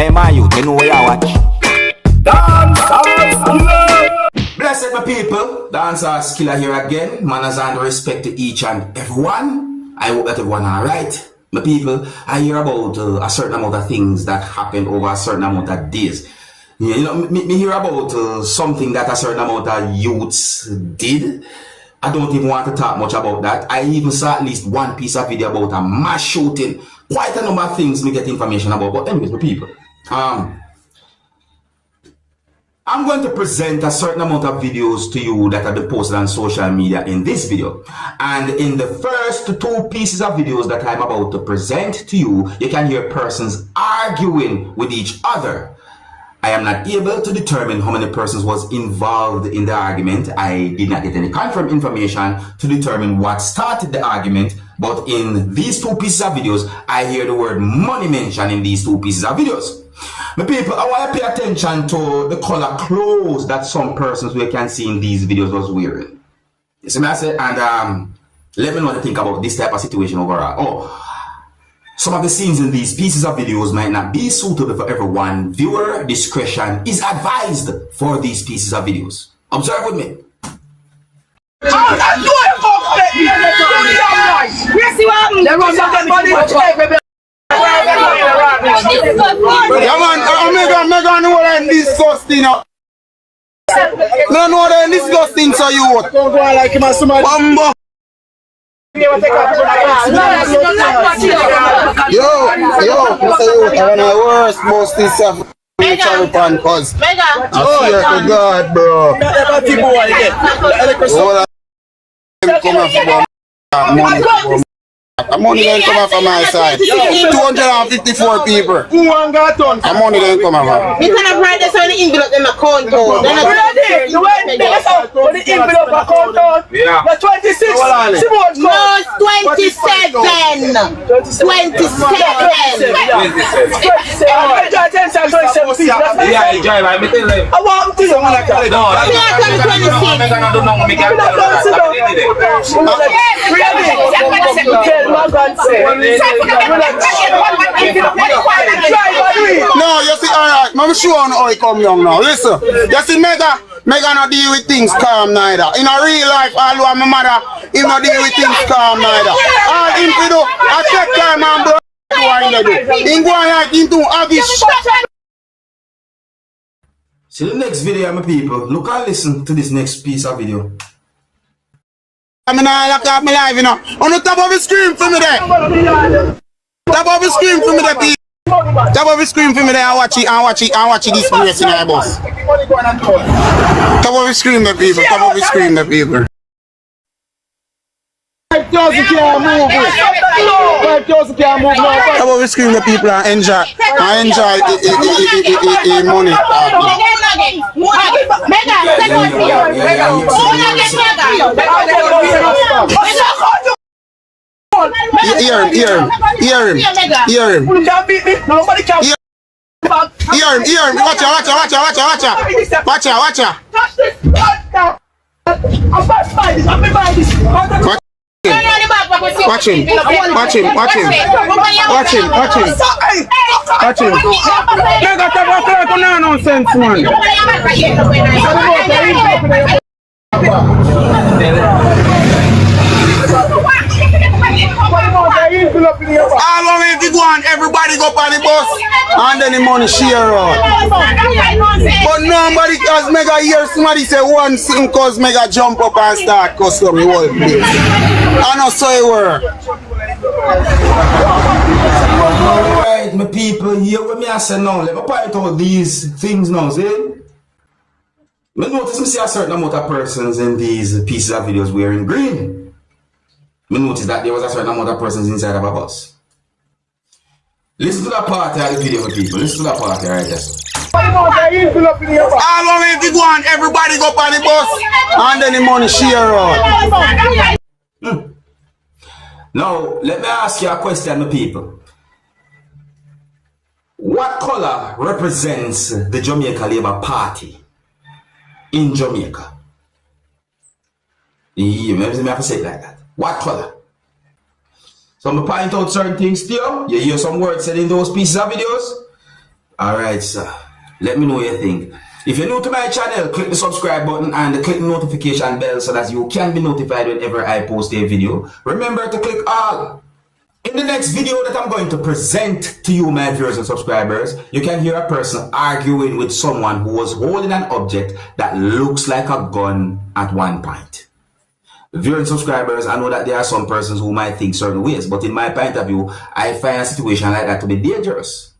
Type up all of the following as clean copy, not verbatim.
Hey man, you know where you watch? Dancehall skilla. Blessed my people, Dancehall skilla here again. Manners and respect to each and everyone. I hope that everyone alright. My people, I hear about a certain amount of things that happened over a certain amount of days. You know, me hear about something that a certain amount of youths did. I don't even want to talk much about that. I even saw at least one piece of video about a mass shooting. Quite a number of things me get information about. But anyways, my people, I'm going to present a certain amount of videos to you that have been posted on social media in this video. And in the first two pieces of videos that I'm about to present to you, you can hear persons arguing with each other. I am not able to determine how many persons was involved in the argument. I did not get any confirmed information to determine what started the argument. But in these two pieces of videos, I hear the word money mentioned in these two pieces of videos. My people, I want to pay attention to the color clothes that some persons we can see in these videos was wearing. You see what I say? And let me know what you think about this type of situation overall. Oh, some of the scenes in these pieces of videos might not be suitable for everyone. Viewer discretion is advised for these pieces of videos. Observe with me. Yeah man, I'm know that disgusting. No know that disgusting so you what? Don't go like him as somebody. Bumbo. Yo, Mr. Youth, I wanna worse most this stuff. Cause I swear to God, bro. I'm only going to come from my side. 254 people. I'm only going to come from. You can write this on the envelope in my account. You went there, so the envelope account. Yeah. The 26. No, 27. 27. Yeah, drive. I'm telling you. I want to no, you see, alright, I'm sure on how he come young now. Listen, you see, Mega not deal with things calm neither. In a real life, although my mother, he not deal with things calm neither. All him to do, I take time and bro, he go like him to have his. See the next video, my people. Look and listen to this next piece of video. I mean, I lock up my life, you know. On the top of the screen for me there. Top of the screen for me there, people. Top of the screen for me there. I watch it this place in my boss. Top of the screen, the people. Top of the screen, the people. 5,000 can't move. 5,000 can't move now. Top of the screen, the people are enjoy the money. Hear him. Watch him. Nonsense, man. All of it, you go on, everybody go on the bus, and then the money share out. But nobody, cause Mega hear somebody say one thing, cause Mega jump up and start custom the whole place. I know so it work. Alright, my people, here with me I say now, let me point out these things now, see? I notice me see a certain amount of persons in these pieces of videos wearing green. I noticed that there was a certain amount of persons inside of a bus. Listen to that part of the video, people. Listen to that part right there. All of it, you go on, everybody go on the bus, and then the money share out. Now, let me ask you a question, my people. What color represents the Jamaica Labour Party in Jamaica? You maybe have to say it like that. What color? So I'm going to point out certain things to you. You hear some words said in those pieces of videos. Alright, sir. Let me know what you think. If you're new to my channel, click the subscribe button and click the notification bell so that you can be notified whenever I post a video. Remember to click all. In the next video that I'm going to present to you, my viewers and subscribers, you can hear a person arguing with someone who was holding an object that looks like a gun at one point. Viewers and subscribers, I know that there are some persons who might think certain ways, but in my point of view, I find a situation like that to be dangerous.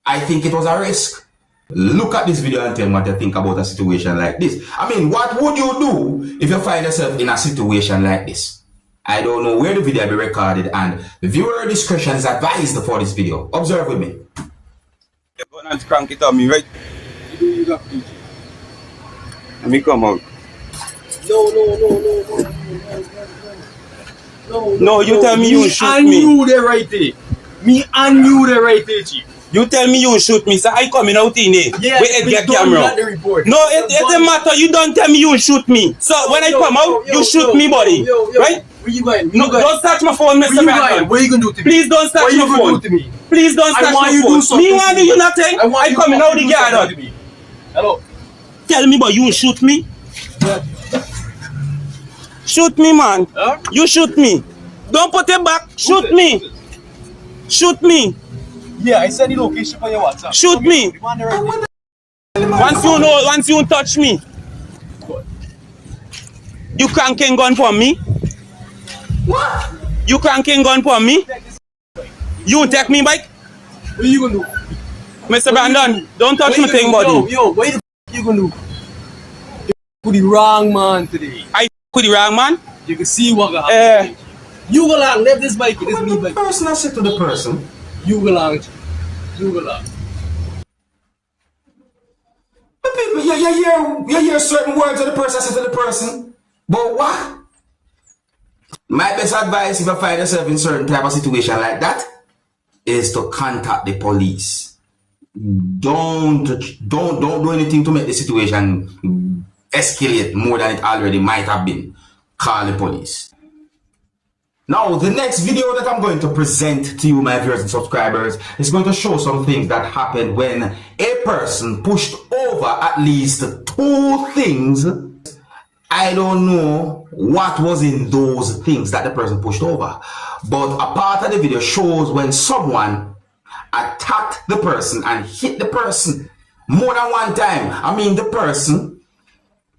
I think it was a risk. Look at this video and tell me what you think about a situation like this. I mean, what would you do if you find yourself in a situation like this? I don't know where the video will be recorded, and viewer discretion is advised for this video. Observe with me. You're going to crank it on me, right? Let me come out. No, you tell me you shoot me. Me and you the right there. Me and you the right there, Chief. You tell me you shoot me, so I coming out in it. Yeah, with a camera. No, it doesn't matter. You don't tell me you shoot me. So when I come out, you shoot me, buddy. Right? Where you going? No, don't touch my phone, Mr. Batman. What you gonna do to me? Please don't touch my phone. Please don't touch my phone. Me want to do you nothing. I coming out the garden. Hello. Tell me, but you shoot me. Shoot me, man. Huh? You shoot me. Don't put it back. Shoot me. Shoot me. Yeah, I send the location on your WhatsApp. Shoot me. Once you touch me, you cranking gun for me. What? You cranking gun for me. You take me bike. What you gonna do? Mr. Brandon, don't touch my thing, buddy. Yo, what the you gonna do? You put the wrong man today. I with the wrong man. You can see what got happened. You go along, left this bike, this me bike. The person I said to the person. You go along. You go along. But people, you hear certain words of the person I said to the person. But what? My best advice if you find yourself in certain type of situation like that is to contact the police. Don't do anything to make the situation escalate more than it already might have been. Call the police. Now, the next video that I'm going to present to you, my viewers and subscribers, is going to show some things that happened when a person pushed over at least 2 things. I don't know what was in those things that the person pushed over, but a part of the video shows when someone attacked the person and hit the person more than one time. I mean, the person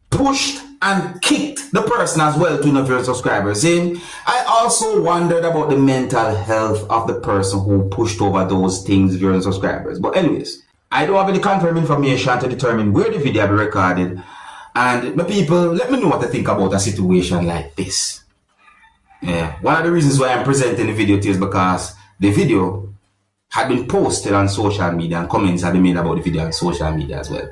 pushed and kicked the person as well, to your subscribers. And I also wondered about the mental health of the person who pushed over those things, viewers and subscribers. But anyways, I don't have any confirmed information to determine where the video will be recorded. And my people, let me know what you think about a situation like this. Yeah, one of the reasons why I'm presenting the video to you is because the video had been posted on social media and comments had been made about the video on social media as well.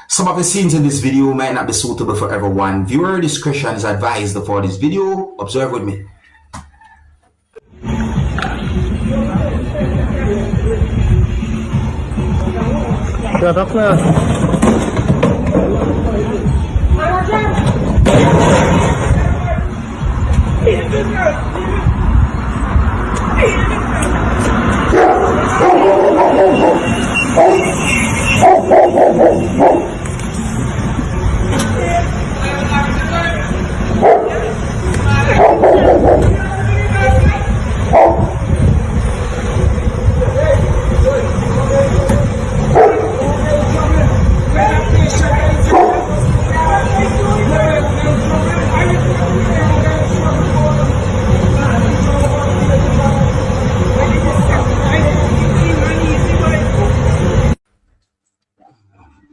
Some of the scenes in this video might not be suitable for everyone. Viewer discretion is advised for this video. Observe with me.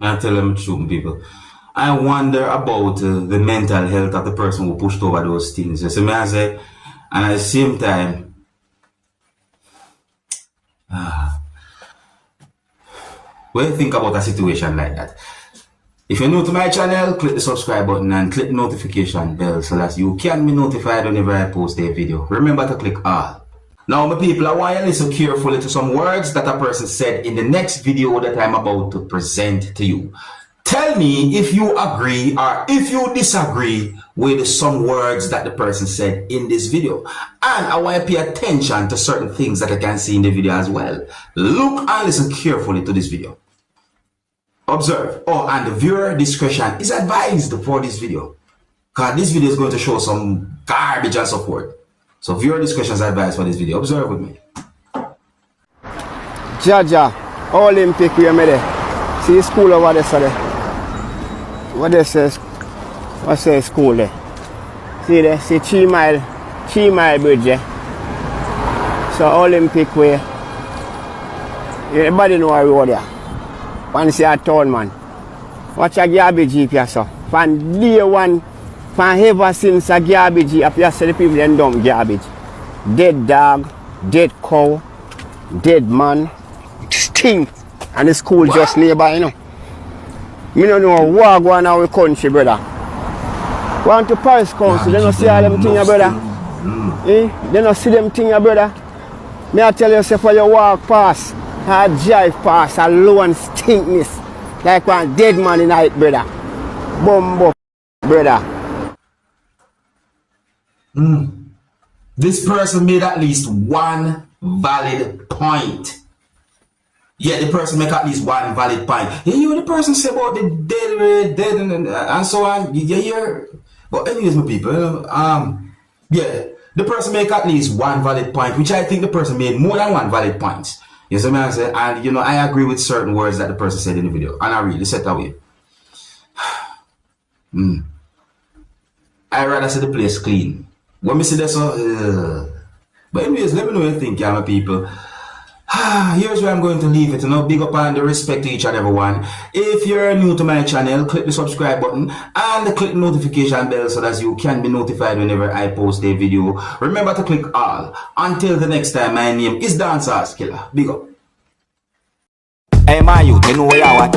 I tell them truth, people. I wonder about the mental health of the person who pushed over those things. You see me, I say, and at the same time, what do you think about a situation like that? If you're new to my channel, click the subscribe button and click the notification bell so that you can be notified whenever I post a video. Remember to click all. Now, my people, I want you to listen carefully to some words that a person said in the next video that I'm about to present to you. Tell me if you agree or if you disagree with some words that the person said in this video. And I want you to pay attention to certain things that I can see in the video as well. Look and listen carefully to this video. Observe. Oh, and the viewer discretion is advised for this video, because this video is going to show some garbage and so forth. So viewer discretion is advised for this video. Observe with me. Jaja, Olympic we made there. See school over there, sir. What they says? What says school there? See there? See 3 mile bridge there. So Olympic way. Everybody know our road there. Once you a town man. Watch a garbage heap here, so. From day one, from ever since a garbage heap, you see the people them dump garbage. Dead dog, dead cow, dead man, stink. And the school just nearby, you know. Me don't know what going on in our country, brother. Want to Paris Council, they don't see all them things, brother. They don't see them things, brother. Me I tell you, say for your walk past, I drive past, a low and stinkness. Like one dead man in night, brother. Bumbo, brother. This person made at least one valid point. Yeah, the person make at least one valid point. You hear what the person say about the dead and so on? You hear? But anyways, my people, yeah, the person make at least one valid point, which I think the person made more than one valid point. You see what I'm saying? And you know, I agree with certain words that the person said in the video, and I really set that way. I rather see the place clean. When me see that, so, but anyways, let me know what you think, yeah, my people. Here's where I'm going to leave it. You know, big up and the respect to each and every one. If you're new to my channel, click the subscribe button and click the notification bell so that you can be notified whenever I post a video. Remember to click all. Until the next time, my name is Dancehall Skilla. Big up. Hey, my youth, you know where you are.